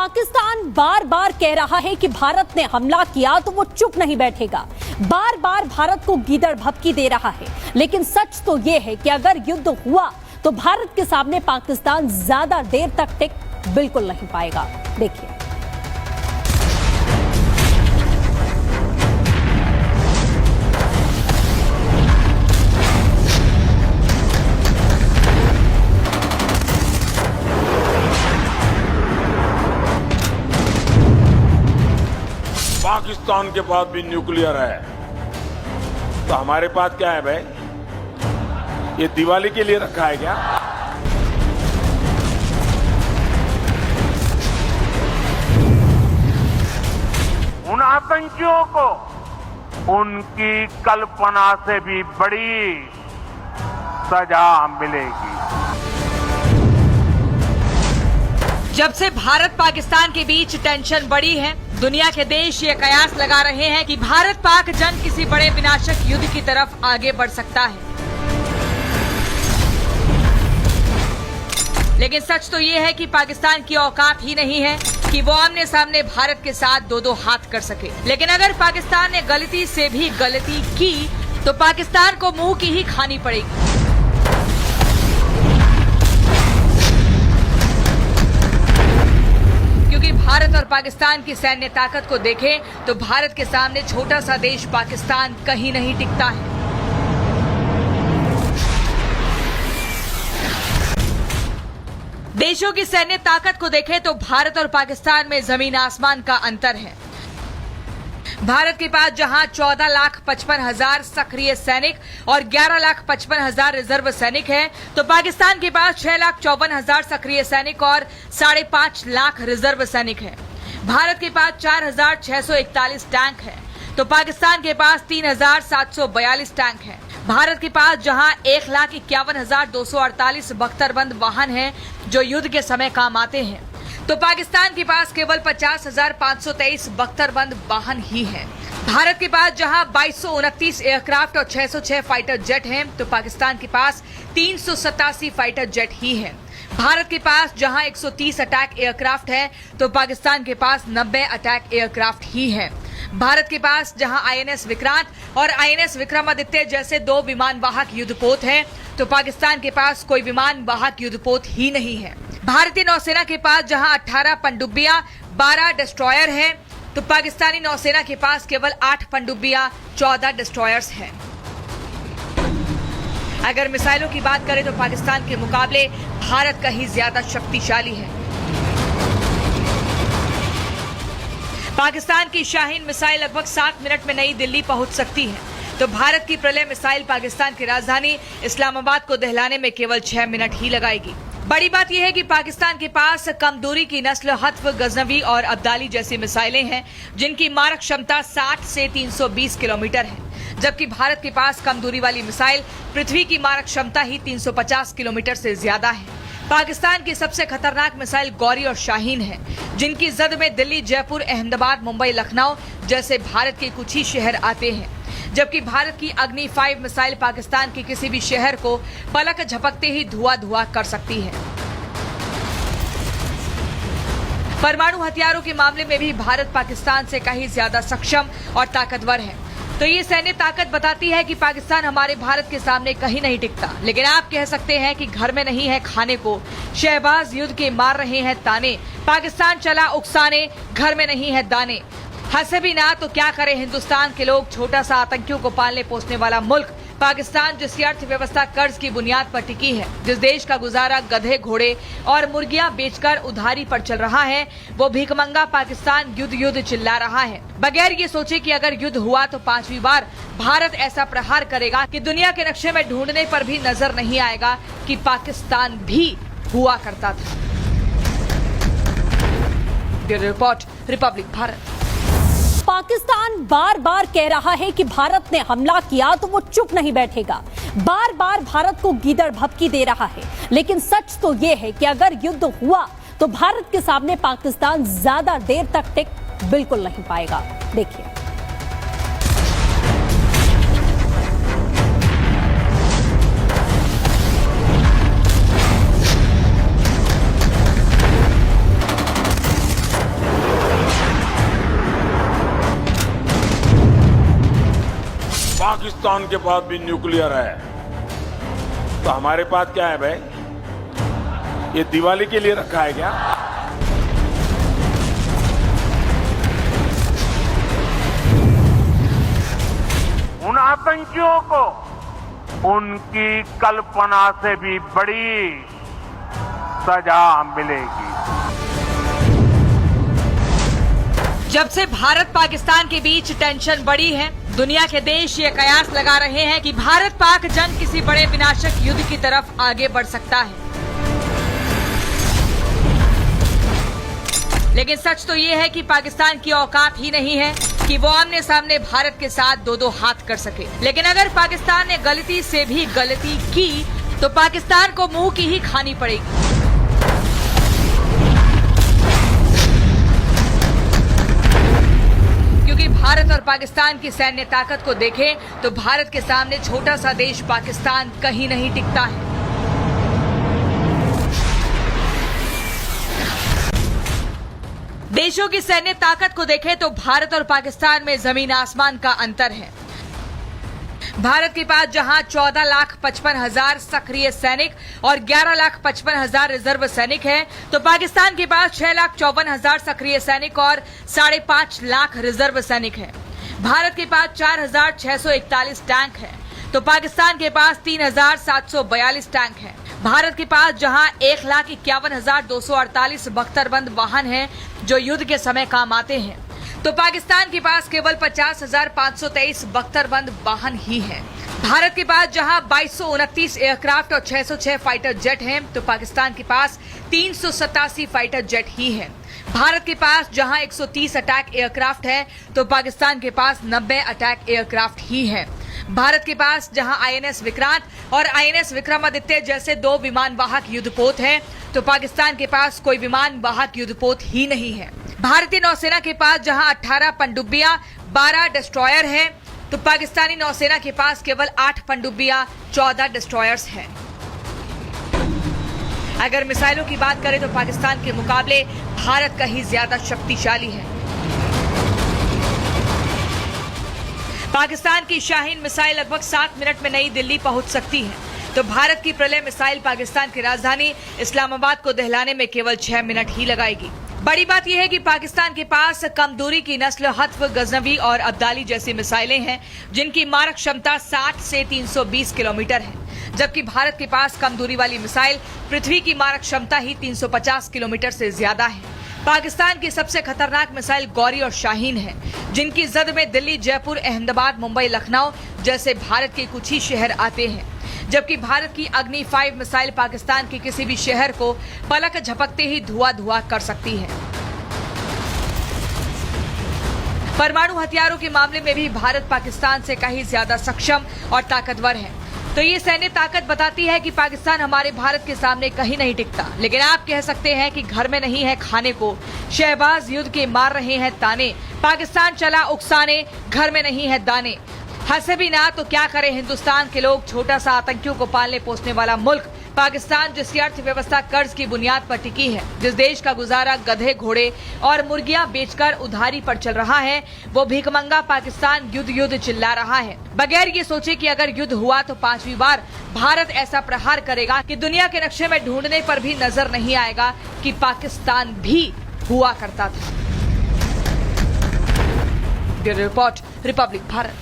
पाकिस्तान बार बार कह रहा है कि भारत ने हमला किया तो वो चुप नहीं बैठेगा। बार बार भारत को गीदड़ भभकी दे रहा है, लेकिन सच तो ये है कि अगर युद्ध हुआ तो भारत के सामने पाकिस्तान ज्यादा देर तक टिक बिल्कुल नहीं पाएगा। देखिए, पाकिस्तान के पास भी न्यूक्लियर है, तो हमारे पास क्या है भाई? ये दिवाली के लिए रखा है क्या? उन आतंकियों को उनकी कल्पना से भी बड़ी सजा मिलेगी। जब से भारत पाकिस्तान के बीच टेंशन बढ़ी है, दुनिया के देश ये कयास लगा रहे हैं कि भारत पाक जंग किसी बड़े विनाशक युद्ध की तरफ आगे बढ़ सकता है। लेकिन सच तो ये है कि पाकिस्तान की औकात ही नहीं है कि वो आमने सामने भारत के साथ दो दो हाथ कर सके। लेकिन अगर पाकिस्तान ने गलती से भी गलती की तो पाकिस्तान को मुंह की ही खानी पड़ेगी। क्योंकि भारत और पाकिस्तान की सैन्य ताकत को देखें तो भारत के सामने छोटा सा देश पाकिस्तान कहीं नहीं टिकता है। देशों की सैन्य ताकत को देखें तो भारत और पाकिस्तान में जमीन आसमान का अंतर है। भारत के पास जहां 14,55,000 सक्रिय सैनिक और 11,55,000 रिजर्व सैनिक हैं, तो पाकिस्तान के पास 6,54,000 सक्रिय सैनिक और 5.5 लाख रिजर्व सैनिक हैं। भारत के पास 4,641 टैंक हैं, तो पाकिस्तान के पास 3,742 टैंक हैं। भारत के पास जहां 1,51,248 बख्तरबंद वाहन हैं जो युद्ध के समय काम आते हैं, तो पाकिस्तान के पास केवल 50,523 बख्तरबंद वाहन ही हैं। भारत के पास जहां 2,229 एयरक्राफ्ट और 606 फाइटर जेट हैं, तो पाकिस्तान के पास 387 फाइटर जेट ही हैं। भारत के पास जहां 130 अटैक एयरक्राफ्ट है, तो पाकिस्तान के पास 90 अटैक एयरक्राफ्ट ही हैं। भारत के पास जहां INS विक्रांत और INS विक्रमादित्य जैसे 2 विमान वाहक युद्धपोत हैं, तो पाकिस्तान के पास कोई विमान वाहक युद्धपोत ही नहीं है। भारतीय नौसेना के पास जहां 18 पनडुब्बियां 12 डिस्ट्रॉयर हैं, तो पाकिस्तानी नौसेना के पास केवल 8 पनडुब्बियां 14 डिस्ट्रॉयर्स हैं। अगर मिसाइलों की बात करें तो पाकिस्तान के मुकाबले भारत कहीं ज्यादा शक्तिशाली है। पाकिस्तान की शाहीन मिसाइल लगभग 7 मिनट में नई दिल्ली पहुंच सकती है, तो भारत की प्रलय मिसाइल पाकिस्तान की राजधानी इस्लामाबाद को दहलाने में केवल 6 मिनट ही लगाएगी। बड़ी बात यह है कि पाकिस्तान के पास कम दूरी की नस्ल हत्व, गजनवी और अब्दाली जैसी मिसाइलें हैं, जिनकी मारक क्षमता 60 से 320 किलोमीटर है, जबकि भारत के पास कम दूरी वाली मिसाइल पृथ्वी की मारक क्षमता ही 350 किलोमीटर से ज्यादा है। पाकिस्तान की सबसे खतरनाक मिसाइल गौरी और शाहीन है, जिनकी जद में दिल्ली, जयपुर, अहमदाबाद, मुंबई, लखनऊ जैसे भारत के कुछ ही शहर आते हैं, जबकि भारत की अग्नि 5 मिसाइल पाकिस्तान के किसी भी शहर को पलक झपकते ही धुआं कर सकती है। परमाणु हथियारों के मामले में भी भारत पाकिस्तान से कहीं ज्यादा सक्षम और ताकतवर है। तो ये सैन्य ताकत बताती है कि पाकिस्तान हमारे भारत के सामने कहीं नहीं टिकता। लेकिन आप कह सकते हैं कि घर में नहीं है खाने को, शहबाज युद्ध के मार रहे हैं ताने, पाकिस्तान चला उकसाने, घर में नहीं है दाने। हंसे भी ना तो क्या करे हिंदुस्तान के लोग, छोटा सा आतंकियों को पालने पोसने वाला मुल्क पाकिस्तान, जिसकी अर्थव्यवस्था कर्ज की बुनियाद पर टिकी है, जिस देश का गुजारा गधे, घोड़े और मुर्गियां बेचकर उधारी पर चल रहा है, वो भीखमंगा पाकिस्तान युद्ध युद्ध चिल्ला रहा है, बगैर ये सोचे कि अगर युद्ध हुआ तो 5वीं बार भारत ऐसा प्रहार करेगा कि दुनिया के नक्शे में ढूंढने पर भी नजर नहीं आएगा कि पाकिस्तान भी हुआ करता था। Bureau report, Republic Bharat. Pakistan बार बार कह रहा है कि भारत ने हमला किया तो वो चुप नहीं बैठेगा। बार बार भारत को गीदड़ भभकी दे रहा है, लेकिन सच तो ये है कि अगर युद्ध हुआ तो भारत के सामने पाकिस्तान ज्यादा देर तक टिक बिल्कुल नहीं पाएगा। देखिए, पाकिस्तान के पास भी न्यूक्लियर है तो हमारे पास क्या है भाई? ये दिवाली के लिए रखा है क्या? उन आतंकियों को उनकी कल्पना से भी बड़ी सजा मिलेगी। जब से भारत पाकिस्तान के बीच टेंशन बढ़ी है, दुनिया के देश ये कयास लगा रहे हैं कि भारत पाक जंग किसी बड़े विनाशक युद्ध की तरफ आगे बढ़ सकता है। लेकिन सच तो ये है कि पाकिस्तान की औकात ही नहीं है कि वो आमने सामने भारत के साथ दो हाथ कर सके। लेकिन अगर पाकिस्तान ने गलती से भी गलती की तो पाकिस्तान को मुंह की ही खानी पड़ेगी। क्योंकि भारत और पाकिस्तान की सैन्य ताकत को देखें तो भारत के सामने छोटा सा देश पाकिस्तान कहीं नहीं टिकता है। देशों की सैन्य ताकत को देखें तो भारत और पाकिस्तान में जमीन आसमान का अंतर है। भारत के पास जहां 14,55,000 सक्रिय सैनिक और 11,55,000 रिजर्व सैनिक हैं, तो पाकिस्तान के पास 6,54,000 सक्रिय सैनिक और 5.5 लाख रिजर्व सैनिक हैं। भारत के पास 4,641 टैंक हैं, तो पाकिस्तान के पास 3,742 टैंक हैं। भारत के पास जहां 1,51,248 बख्तरबंद वाहन हैं जो युद्ध के समय काम आते हैं, तो पाकिस्तान के पास केवल 50,523 बख्तरबंद वाहन ही हैं। भारत के पास जहां 2,229 एयरक्राफ्ट और 606 फाइटर जेट हैं, तो पाकिस्तान के पास 387 फाइटर जेट ही हैं। भारत के पास जहां 130 अटैक एयरक्राफ्ट है, तो पाकिस्तान के पास 90 अटैक एयरक्राफ्ट ही हैं। भारत के पास जहां आईएनएस विक्रांत और आईएनएस विक्रमादित्य जैसे 2 विमान वाहक युद्धपोत हैं, तो पाकिस्तान के पास कोई विमान वाहक युद्धपोत ही नहीं है। भारतीय नौसेना के पास जहां 18 पनडुब्बियां 12 डिस्ट्रॉयर हैं, तो पाकिस्तानी नौसेना के पास केवल 8 पनडुब्बियां 14 डिस्ट्रॉयर्स हैं। अगर मिसाइलों की बात करें तो पाकिस्तान के मुकाबले भारत कहीं ज्यादा शक्तिशाली है। पाकिस्तान की शाहीन मिसाइल लगभग 7 मिनट में नई दिल्ली पहुंच सकती है, तो भारत की प्रलय मिसाइल पाकिस्तान की राजधानी इस्लामाबाद को दहलाने में केवल 6 मिनट ही लगाएगी। बड़ी बात यह है कि पाकिस्तान के पास कम दूरी की नस्ल हत्फ, गजनवी और अब्दाली जैसी मिसाइलें हैं जिनकी मारक क्षमता 60 से 320 किलोमीटर है, जबकि भारत के पास कम दूरी वाली मिसाइल पृथ्वी की मारक क्षमता ही 350 किलोमीटर से ज्यादा है। पाकिस्तान की सबसे खतरनाक मिसाइल गौरी और शाहीन है, जिनकी जद में दिल्ली, जयपुर, अहमदाबाद, मुंबई, लखनऊ जैसे भारत के कुछ ही शहर आते हैं, जबकि भारत की अग्नि 5 मिसाइल पाकिस्तान के किसी भी शहर को पलक झपकते ही धुआं कर सकती है। परमाणु हथियारों के मामले में भी भारत पाकिस्तान से कहीं ज्यादा सक्षम और ताकतवर है। तो ये सैन्य ताकत बताती है कि पाकिस्तान हमारे भारत के सामने कहीं नहीं टिकता। लेकिन आप कह सकते हैं कि घर में नहीं है खाने को, शहबाज युद्ध के मार रहे हैं ताने, पाकिस्तान चला उकसाने, घर में नहीं है दाने। हंसे भी ना तो क्या करे हिंदुस्तान के लोग, छोटा सा आतंकियों को पालने पोसने वाला मुल्क पाकिस्तान, जिसकी अर्थव्यवस्था कर्ज की बुनियाद पर टिकी है, जिस देश का गुजारा गधे, घोड़े और मुर्गियां बेचकर उधारी पर चल रहा है, वो भीखमंगा पाकिस्तान युद्ध युद्ध चिल्ला रहा है, बगैर ये सोचे कि अगर युद्ध हुआ तो 5वीं बार भारत ऐसा प्रहार करेगा कि दुनिया के नक्शे में ढूंढने पर भी नजर नहीं आएगा कि पाकिस्तान भी हुआ करता था। Bureau report, Republic Bharat.